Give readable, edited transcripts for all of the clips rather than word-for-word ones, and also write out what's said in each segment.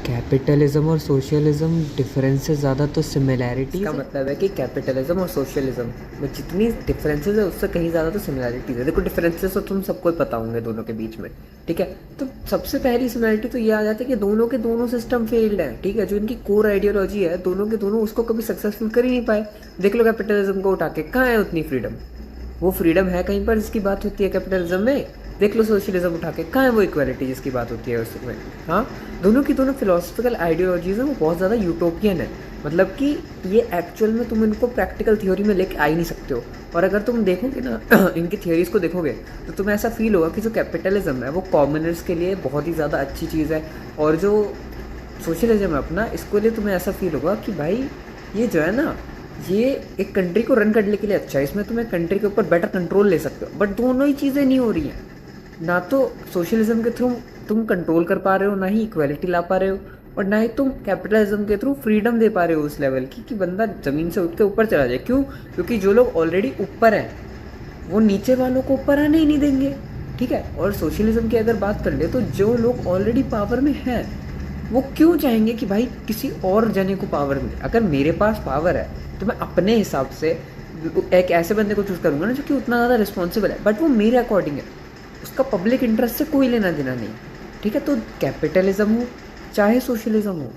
Capitalism और socialism difference से ज़्यादा तो सिमिलैरिटीज इसका है। मतलब है कि कैपिटलिज्म और सोशलिज्म में जितनी डिफरेंसेस है उससे कहीं ज़्यादा तो सिमिलैरिटीज है। देखो डिफरेंसेस तो तुम सबको ही पता होंगे दोनों के बीच में, ठीक है। तो सबसे पहली सिमिलैरिटी तो ये आ जाती है कि दोनों के दोनों सिस्टम फेल्ड हैं, ठीक है। जो इनकी कोर आइडियोलॉजी है दोनों के दोनों उसको कभी सक्सेसफुल कर ही नहीं पाए। देख लो कैपिटलिज्म को उठा के, कहाँ है उतनी फ्रीडम? वो फ्रीडम है कहीं पर जिसकी बात होती है कैपिटलिज्म में? देख लो सोशलिज्म उठा के, कहाँ है वो इक्वालिटी जिसकी बात होती है उसमें? हाँ, दोनों की दोनों फिलोसफिकल आइडियोलॉजीज हैं वो बहुत ज़्यादा यूटोपियन है। मतलब कि ये एक्चुअल में तुम इनको प्रैक्टिकल थ्योरी में लेके आ ही नहीं सकते हो। और अगर तुम देखोगे ना इनकी थ्योरीज को देखोगे तो तुम्हें ऐसा फील होगा कि जो कैपिटलिज्म है वो कॉमनर्स के लिए बहुत ही ज़्यादा अच्छी चीज़ है, और जो सोशलिज्म है अपना, इसको लिए तुम्हें ऐसा फील होगा कि भाई ये जो है ना, ये एक कंट्री को रन करने के लिए अच्छा है, इसमें तुम्हें कंट्री के ऊपर बेटर कंट्रोल ले सकते हो। बट दोनों ही चीज़ें नहीं हो रही हैं। ना तो सोशलिज्म के थ्रू तुम कंट्रोल कर पा रहे हो, ना ही इक्वालिटी ला पा रहे हो, और ना ही तुम कैपिटलिज्म के थ्रू फ्रीडम दे पा रहे हो उस लेवल की कि बंदा ज़मीन से उठ के ऊपर चला जाए। क्यों? क्योंकि जो लोग ऑलरेडी ऊपर हैं वो नीचे वालों को ऊपर आने ही नहीं देंगे, ठीक है। और सोशलिज्म की अगर बात कर ले तो जो लोग ऑलरेडी पावर में हैं वो क्यों चाहेंगे कि भाई किसी और जने को पावर मिले? अगर मेरे पास पावर है तो मैं अपने हिसाब से एक ऐसे बंदे को चूज़ करूँगा ना जो कि उतना ज़्यादा रिस्पॉन्सिबल है, बट वो मेरे अकॉर्डिंग है, उसका पब्लिक इंटरेस्ट से कोई लेना देना नहीं, ठीक है। तो कैपिटलिज्म हो चाहे सोशलिज्म हो,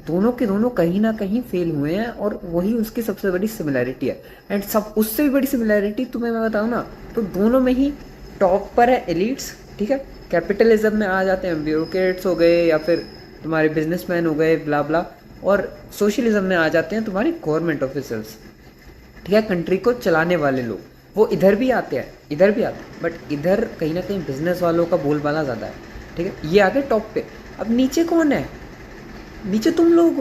दोनों के दोनों कहीं ना कहीं फेल हुए हैं, और वही उसकी सबसे बड़ी सिमिलैरिटी है। एंड सब उससे भी बड़ी सिमिलैरिटी तुम्हें मैं बताऊँ ना, तो दोनों में ही टॉप पर है एलिट्स, ठीक है। कैपिटलिज्म में आ जाते हैं ब्यूरोक्रेट्स हो गए या फिर तुम्हारे बिजनेसमैन हो गए, ब्ला ब्ला। और सोशलिज्म में आ जाते हैं तुम्हारे गवर्नमेंट ऑफिसर्स, ठीक है, कंट्री को चलाने वाले लोग। वो इधर भी आते हैं, इधर भी आते हैं, बट इधर कहीं ना कहीं बिजनेस वालों का बोलबाला ज़्यादा है, ठीक है। ये आगे टॉप पे। अब नीचे कौन है? नीचे तुम लोग हो।